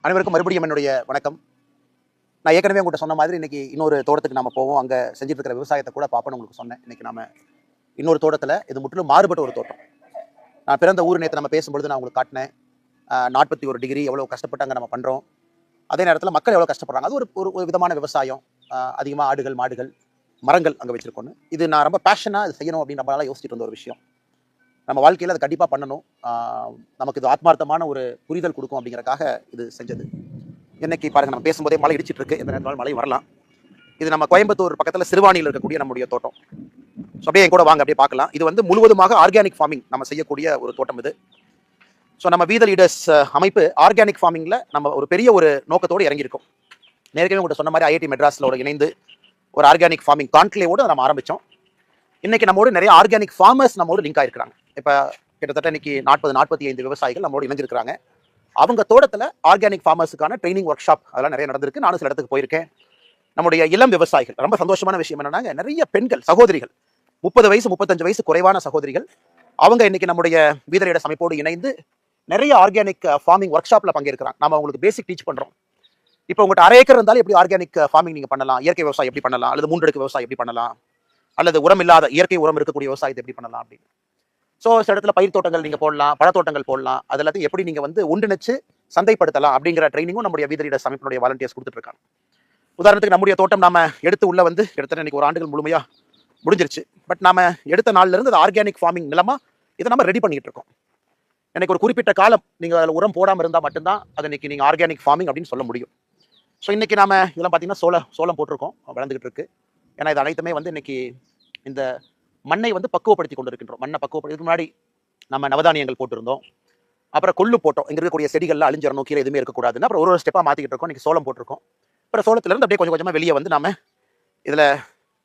அனைவருக்கும் மறுபடியும் என்னுடைய வணக்கம். நான் ஏற்கனவே உங்கள்கிட்ட சொன்ன மாதிரி இன்னைக்கு இன்னொரு தோட்டத்துக்கு நம்ம போவோம். அங்கே செஞ்சுட்டு இருக்கிற விவசாயத்தை கூட பார்ப்போம்னு உங்களுக்கு சொன்னேன். இன்னைக்கு நம்ம இன்னொரு தோட்டத்தில், இது முற்றிலும் மாறுபட்ட ஒரு தோட்டம். நான் பிறந்த ஊர் நேற்று நம்ம பேசும்பொழுது நான் உங்களுக்கு காட்டினேன். 41 டிகிரி எவ்வளோ கஷ்டப்பட்டு அங்கே நம்ம பண்ணுறோம். அதே நேரத்தில் மக்கள் எவ்வளோ கஷ்டப்படுறாங்க. அது ஒரு ஒரு விதமான விவசாயம். அதிகமாக ஆடுகள், மாடுகள், மரங்கள் அங்கே வச்சிருக்கோன்னு. இது நான் ரொம்ப பேஷனாக இது செய்யணும் அப்படின்னு நம்மளால யோசிச்சுட்டு இருந்த ஒரு விஷயம். நம்ம வாழ்க்கையில் அதை கண்டிப்பாக பண்ணணும். நமக்கு இது ஆத்மார்த்தமான ஒரு புரிதல் கொடுக்கும் அப்படிங்கிறக்காக இது செஞ்சது. இன்னைக்கு பாருங்க, நம்ம பேசும்போதே மழை இடிச்சிட்டு இருக்கு. எந்த நேரத்தாலும் மழை வரலாம். இது நம்ம கோயம்புத்தூர் பக்கத்தில் சிறுவாணியில் இருக்கக்கூடிய நம்முடைய தோட்டம். ஸோ அப்படியே என் கூட வாங்க, அப்படியே பார்க்கலாம். இது வந்து முழுவதுமாக ஆர்கானிக் ஃபார்மிங் நம்ம செய்யக்கூடிய ஒரு தோட்டம் இது. ஸோ நம்ம வி த லீடர்ஸ் அமைப்பு ஆர்கானிக் ஃபார்மிங்கில் நம்ம ஒரு பெரிய ஒரு நோக்கத்தோடு இறங்கியிருக்கோம். நேரடியாக உங்கள்கிட்ட சொன்ன மாதிரி ஐஐடி மெட்ராஸில் இணைந்து ஒரு ஆர்கானிக் ஃபார்மிங் கான்க்ளேவோடு நம்ம ஆரம்பித்தோம். இன்னைக்கு நம்மோடு நிறைய ஆர்கானிக் ஃபார்மர்ஸ் நம்மோடு லிங்க் ஆயிருக்கிறாங்க. இப்போ கிட்டத்தட்ட இன்னைக்கு 40-45 விவசாயிகள் நம்மோடு இணைஞ்சிருக்கிறாங்க. அவங்க தோட்டத்தில் ஆர்கானிக் ஃபார்மர்ஸுக்கான ட்ரைனிங் ஒர்க் ஷாப் அதெல்லாம் நிறைய நடந்திருக்கு. நானும் சில இடத்துக்கு போயிருக்கேன். நம்முடைய இளம் விவசாயிகள், ரொம்ப சந்தோஷமான விஷயம் என்னன்னா, நிறைய பெண்கள் சகோதரிகள், 30 வயசு 35 வயசு குறைவான சகோதரிகள், அவங்க இன்னைக்கு நம்முடைய வி த லீடர்ஸ் அமைப்போடு இணைந்து நிறைய ஆர்கானிக் ஃபார்மிங் ஒர்க் ஷாப்ல பங்கேற்கிறாங்க. நம்ம அவங்களுக்கு பேசிக் டீச் பண்றோம். இப்போ உங்கள்கிட்ட 1/2 ஏக்கர் இருந்தாலும் எப்படி ஆர்கானிக் ஃபார்மிங் நீங்க பண்ணலாம், இயற்கை விவசாயம் எப்படி பண்ணலாம், அல்லது 3 அடுக்கு விவசாயம் எப்படி பண்ணலாம், அல்லது உரம் இல்லாத இயற்கை உரம் இருக்கக்கூடிய விவசாயத்தை எப்படி பண்ணலாம் அப்படின்னு. ஸோ சில இடத்துல பயிர் தோட்டங்கள் நீங்கள் போடலாம், பழத்தோட்டங்கள் போடலாம். அது எல்லாத்தையும் எப்படி நீங்கள் வந்து ஒன்றிணைச்சு சந்தைப்படுத்தலாம் அப்படிங்கிற ட்ரைனிங்கும் நம்முடைய வி த லீடர்ஸ் அமைப்பினுடைய வாலண்டியர்ஸ் கொடுத்துட்டு இருக்காங்க. உதாரணத்துக்கு நம்முடைய தோட்டம் நாம எடுத்து உள்ள வந்து கிட்டத்தட்ட இன்னைக்கு ஒரு ஆண்டுகள் முழுமையாக முடிஞ்சிருச்சு. பட் நாம எடுத்த நாள்ல இருந்து அது ஆர்கானிக் ஃபார்மிங் நிலமா இதை நம்ம ரெடி பண்ணிட்டு இருக்கோம். எனக்கு ஒரு குறிப்பிட்ட காலம் நீங்கள் அதில் உரம் போடாமல் இருந்தால் மட்டும்தான் அது இன்னைக்கு நீங்கள் ஆர்கானிக் ஃபார்மிங் அப்படின்னு சொல்ல முடியும். ஸோ இன்னைக்கு நாம இதெல்லாம் பார்த்தீங்கன்னா சோளம் போட்டிருக்கோம், வளர்ந்துகிட்டு இருக்கு. ஏன்னா இது அனைத்துமே வந்து இன்னைக்கு இந்த மண்ணை வந்து பக்குவப்படுத்தி கொண்டு இருக்கின்றோம். மண்ணை பக்குவப்படுத்தி முன்னாடி நம்ம நவதானியங்கள் போட்டிருந்தோம், அப்புறம் கொள்ளு போட்டோம். இங்கே இருக்கக்கூடிய செடிகள்ல அழிஞ்சிடணும், கீழே எதுவுமே இருக்கக்கூடாதுன்னு அப்புறம் ஒரு ஸ்டெப்பாக மாற்றிக்கிட்டு இருக்கோம். இன்னைக்கு சோளம் போட்டிருக்கோம். அப்புறம் சோளத்திலிருந்து அப்படியே கொஞ்சம் கொஞ்சமாக வெளியே வந்து நாம இதில்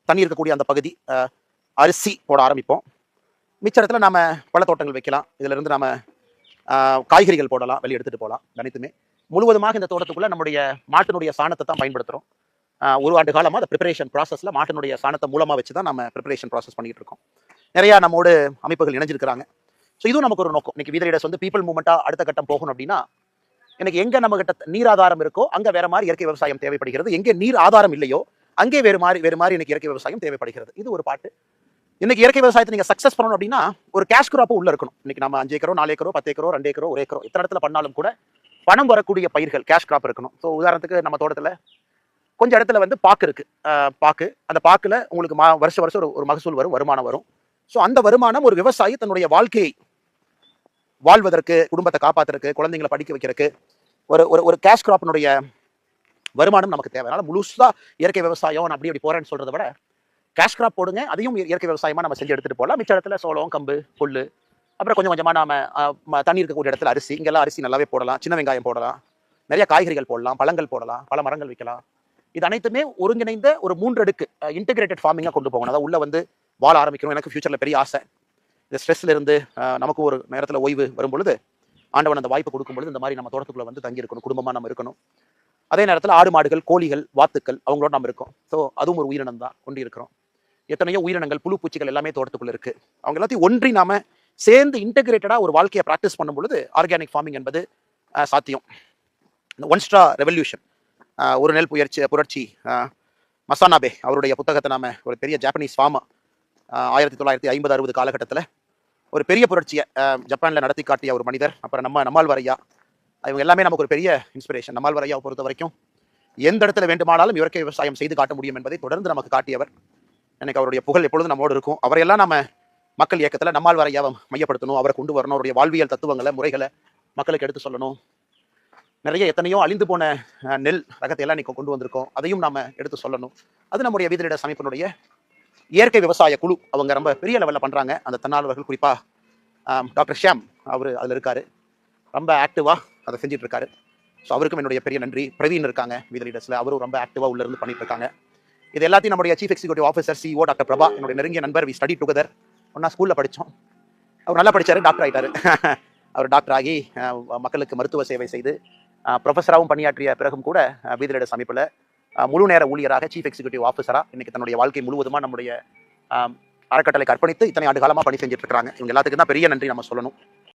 தண்ணி இருக்கக்கூடிய அந்த பகுதி அரிசி போட ஆரம்பிப்போம். மிச்ச இடத்துல நாம பழத்தோட்டங்கள் வைக்கலாம். இதுல இருந்து நாம காய்கறிகள் போடலாம், வெளியே எடுத்துட்டு போகலாம். அனைத்துமே முழுவதுமாக இந்த தோட்டத்துக்குள்ள நம்முடைய மாட்டினுடைய சாணத்தை தான் பயன்படுத்துறோம். ஒரு ஆண்டு காலமாக அந்த ப்ரிப்பரேஷன் ப்ராசஸில் மாட்டினுடைய சாணத்தை மூலமாக வச்சு தான் நம்ம ப்ரிப்பரேஷன் ப்ராசஸ் பண்ணிட்டு இருக்கோம். நிறையா நம்மோடு அமைப்புகள் இணைஞ்சிருக்கிறாங்க. ஸோ இதுவும் நமக்கு ஒரு நோக்கம். இன்னைக்கு வி த லீடர்ஸ் வந்து பீப்பிள் மூவ்மெண்ட்டாக அடுத்த கட்டம் போகணும் அப்படின்னா, எனக்கு எங்கே நம்ம கிட்ட நீர் ஆதாரம் இருக்கோ அங்கே வேற மாதிரி இயற்கை விவசாயம் தேவைப்படுகிறது. எங்கே நீர் ஆதாரம் இல்லையோ அங்கே வேறு மாதிரி இன்னைக்கு இயற்கை விவசாயம் தேவைப்படுகிறது. இது ஒரு பாட்டு. இன்னைக்கு இயற்கை விவசாயத்தை நீங்கள் சக்ஸஸ் பண்ணணும் அப்படின்னா ஒரு கேஷ் கிராப் உள்ள இருக்கணும். இன்னைக்கு நம்ம 5 ஏக்கரோ 4 ஏக்கரோ 10 ஏக்கரோ 2 ஏக்கரோ 1 ஏக்கரோ எத்தனை இடத்துல பண்ணாலும் கூட பணம் வரக்கூடிய பயிர்கள் கேஷ் கிராப் இருக்கணும். ஸோ உதாரணத்துக்கு நம்ம தோட்டத்தில் கொஞ்சம் இடத்துல வந்து பாக்கு இருக்கு. பாக்கு, அந்த பாக்குல உங்களுக்கு வருஷம் ஒரு மகசூல் வரும், வருமானம் வரும். ஸோ அந்த வருமானம் ஒரு விவசாயி தன்னுடைய வாழ்க்கையை வாழ்வதற்கு, குடும்பத்தை காப்பாத்துறதுக்கு, குழந்தைங்களை படிக்க வைக்கிறதுக்கு ஒரு கேஷ் கிராப்பினுடைய வருமானம் நமக்கு தேவை. அதனால முழுசா இயற்கை விவசாயம் நான் அப்படி போறேன்னு சொல்றதை விட கேஷ் கிராப் போடுங்க, அதையும் இயற்கை விவசாயமா நம்ம செஞ்சு எடுத்துட்டு போகலாம். மிச்ச இடத்துல சோளம், கம்பு, புல்லு, அப்புறம் கொஞ்சம் கொஞ்சமா நாம தண்ணி இருக்கக்கூடிய இடத்துல அரிசி, இங்கெல்லாம் அரிசி நல்லாவே போடலாம், சின்ன வெங்காயம் போடலாம், நிறைய காய்கறிகள் போடலாம், பழங்கள் போடலாம், பல மரங்கள் வைக்கலாம். இது அனைத்துமே ஒருங்கிணைந்த ஒரு 3 அடுக்கு இன்டெகிரேட்டட் ஃபார்மிங்காக கொண்டு போகணும். அதாவது உள்ள வந்து வாழ ஆரம்பிக்கணும். எனக்கு ஃபியூச்சர்ல பெரிய ஆசை. இந்த ஸ்ட்ரெஸ்ல இருந்து நமக்கு ஒரு நேரத்தில் ஓய்வு வரும் பொழுது ஆண்டவன் அந்த வாய்ப்பு கொடுக்கும் பொழுது இந்த மாதிரி நம்ம தோட்டத்துக்குள்ள வந்து தங்கி இருக்கணும், குடும்பமா நம்ம இருக்கணும். அதே நேரத்தில் ஆடு மாடுகள், கோழிகள், வாத்துக்கள் அவங்களோட நம்ம இருக்கோம். ஸோ அதுவும் ஒரு உயிரினம் தான் கொண்டு இருக்கிறோம். எத்தனையோ உயிரினங்கள், புழு பூச்சிகள் எல்லாமே தோட்டத்துக்குள்ள இருக்கு. அவங்க எல்லாத்தையும் ஒன்றி நாம சேர்ந்து இன்டெகிரேட்டடா ஒரு வாழ்க்கையை ப்ராக்டிஸ் பண்ணும் பொழுது ஆர்கானிக் ஃபார்மிங் என்பது சாத்தியம். ஒன் ஸ்ட்ரா ரெவல்யூஷன், ஒரு நெல் புரட்சி மசானாபே அவருடைய புத்தகத்தை நாம ஒரு பெரிய ஜாப்பனீஸ் ஃபார்மா 1950-60 காலகட்டத்தில் ஒரு பெரிய புரட்சியை ஜப்பான்ல நடத்தி காட்டிய ஒரு மனிதர். அப்புறம் நம்மாழ்வார் ஐயா, இவங்க எல்லாமே நமக்கு ஒரு பெரிய இன்ஸ்பிரேஷன். நம்மாழ்வார் ஐயாவை பொறுத்த வரைக்கும் எந்த இடத்துல வேண்டுமானாலும் இயற்கை விவசாயம் செய்து காட்ட முடியும் என்பதை தொடர்ந்து நமக்கு காட்டியவர். எனக்கு அவருடைய புகழ் எப்பொழுதும் நம்மோடு இருக்கும். அவரையெல்லாம் நம்ம மக்கள் இயக்கத்தில் நம்மாழ்வார் ஐயாவை மையப்படுத்தணும், அவரை கொண்டு வரணும், அவருடைய வாழ்வியல் தத்துவங்களை, முறைகளை மக்களுக்கு எடுத்து சொல்லணும். நிறைய எத்தனையோ அழிந்து போன நெல் ரகத்தை எல்லாம் இன்னைக்கு கொண்டு வந்திருக்கோம், அதையும் நாம எடுத்து சொல்லணும். அது நம்முடைய வி த லீடர்ஸ் அமைப்பினுடைய இயற்கை விவசாய குழு, அவங்க ரொம்ப பெரிய லெவலில் பண்றாங்க. அந்த தன்னார்வர்கள், குறிப்பா டாக்டர் ஷியாம், அவர் அதில் இருக்காரு, ரொம்ப ஆக்டிவா அதை செஞ்சுட்டு இருக்காரு. ஸோ அவருக்கும் என்னுடைய பெரிய நன்றி. பிரவீன் இருக்காங்க வி த லீடர்ஸ்ல, அவரும் ரொம்ப ஆக்டிவா உள்ள இருந்து பண்ணிட்டு இருக்காங்க. இது எல்லாத்தையும் நம்முடைய chief executive officer CEO doctor Prabha, என்னுடைய நெருங்கிய நண்பர். வி ஸ்டடி டுகெதர், ஒன்னா ஸ்கூல்ல படித்தோம். அவர் நல்லா படிச்சாரு, டாக்டர் ஆயிட்டாரு. அவர் டாக்டர் ஆகி மக்களுக்கு மருத்துவ சேவை செய்து ப்ரொஃபஸராகவும் பணியாற்றிய பிறகும் கூட வி த லீடர்ஸ் அமைப்பில் முழு நேர ஊழியராக, சீஃப் எக்ஸிக்யூட்டிவ் ஆஃபீஸராக இன்னைக்கு தன்னுடைய வாழ்க்கை முழுவதுமா நம்முடைய அறக்கட்டளைக்கு அர்ப்பணித்து இத்தனை ஆண்டு காலமாக பணி செஞ்சுட்டு இருக்காங்க. இவங்க எல்லாத்துக்கும் தான் பெரிய நன்றி நம்ம சொல்லணும்.